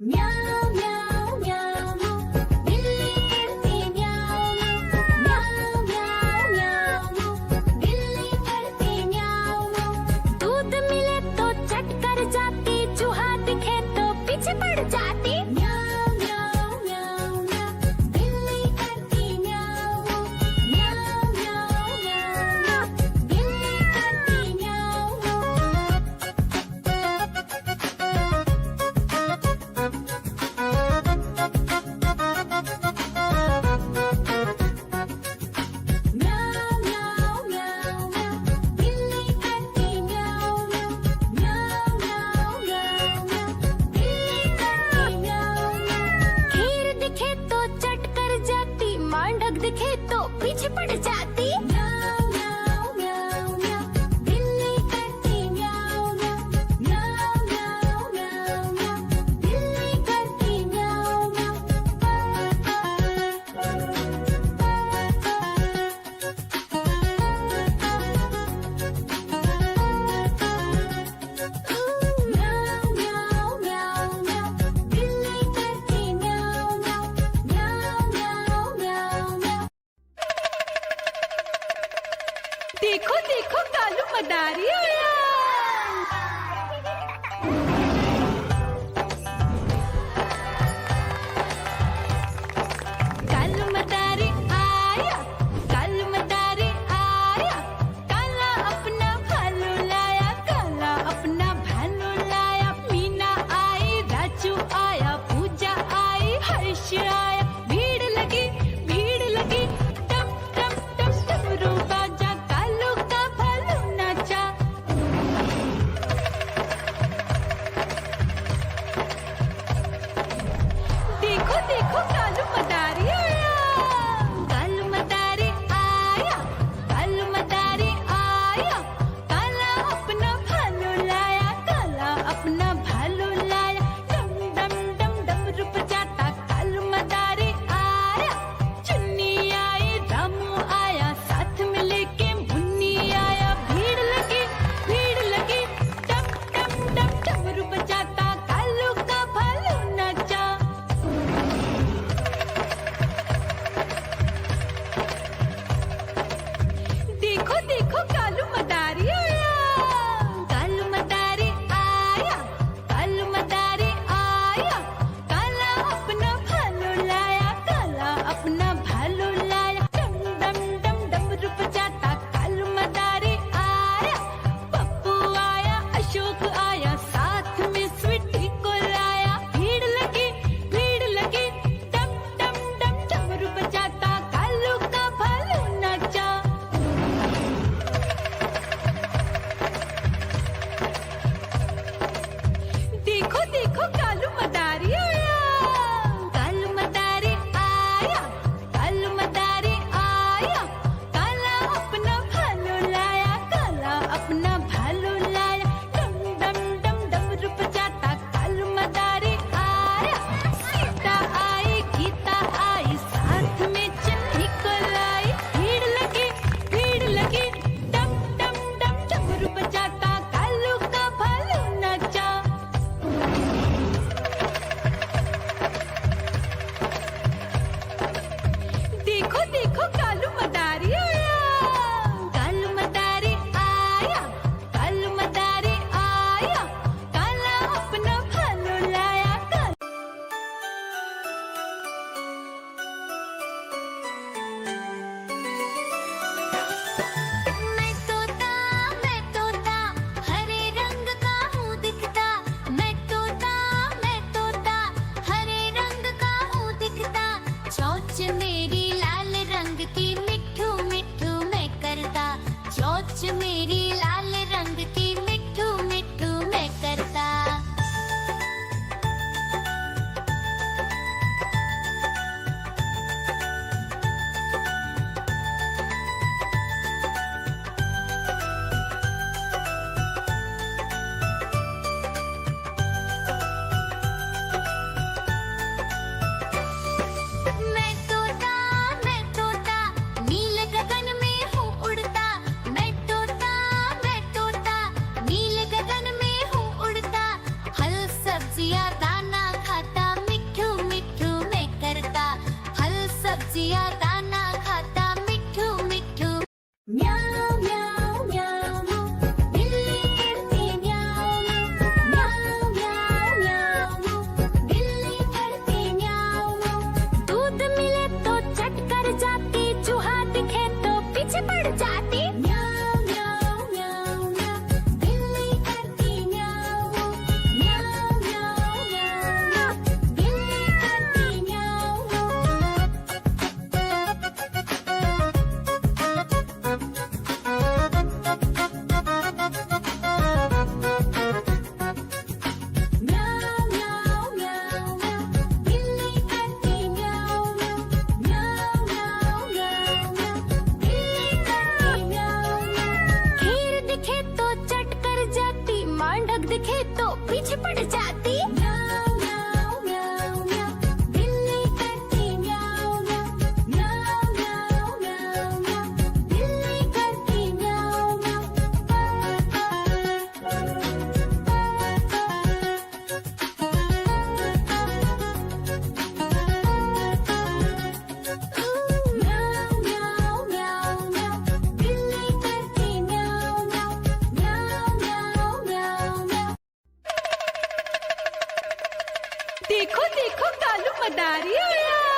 म्याऊं म्याऊं म्याऊं बिल्ली करती म्याऊं म्याऊं म्याऊं म्याऊं बिल्ली करती म्याऊं। दूध मिले तो चट कर जाती, चूहा दिखे तो पीछे पड़ जाती। म्याऊं म्याऊं म्याऊं म्याऊं बिल्ली करती म्याऊं म्याऊं म्याऊं म्याऊं बिल्ली करती म्याऊं। म्याऊं म्याऊं म्याऊं म्याऊं बिल्ली करती म्याऊं म्याऊं म्याऊं म्याऊं म्याऊं बिल्ली करती म्याऊं। खीर दिखे तो चट कर जाती, मांडक दिखे तो पीछे पड़ जाती। म्याऊं म्याऊं म्याऊं म्याऊं बिल्ली करती म्याऊं म्याऊं म्याऊं म्याऊं म्याऊं बिल्ली करती म्याऊं म्याऊं। म्याऊं म्याऊं म्याऊं म्याऊं बिल्ली करती म्याऊं म्याऊं म्याऊं म्याऊं म्याऊं म्याऊं। देखो देखो कालू मदारी आया। कालू मदारी आया, कालू मदारी आया। काला अपना भालू लाया, काला अपना भालू लाया। मीना आई, राजू आया, पूजा आई, हर्ष आया। भीड़ लगी टम टम टम डमरू बाजा, कालू का भालू नाचा। देखो देखो कालू मदारी आया, कालू मदारी आया, कालू मदारी आया। काला अपना भालू लाया, काला अपना भालू लाया। डम डम डम डमरू बजाता कालू मदारी आया। चुन्नी आई, रामू आया, साथ में लेके मुन्नी आया। भीड़ लगी टम टम टम डमरू बजाता कालू का भालू नाचा। देखो देखो कालू मदारी आया, कालू मदारी आया, कालू मदारी आया। काला अपना भालू लाया, काला अपना भालू लाया। डम डम डम डमरू बजाता कालू मदारी आया। पप्पू आया, अशोक आया, साथ में स्वीटी को लाया। भीड़ लगी टम टम टम डमरू बजाता कालू का भालू नाचा। देखो देखो कालू मदारी आया, कालू मदारी आया, कालू मदारी आया। काला अपना भालू लाया, काला अपना भालू लाया। डम डम डम डमरू बजाता कालू मदारी आया। सीता आई, गीता आई, साथ में चन्नी को लाई। भीड़ लगी टम टम टम डमरू बजाता कालू का भालू नाचा। देखो देखो कालू मदारी आया।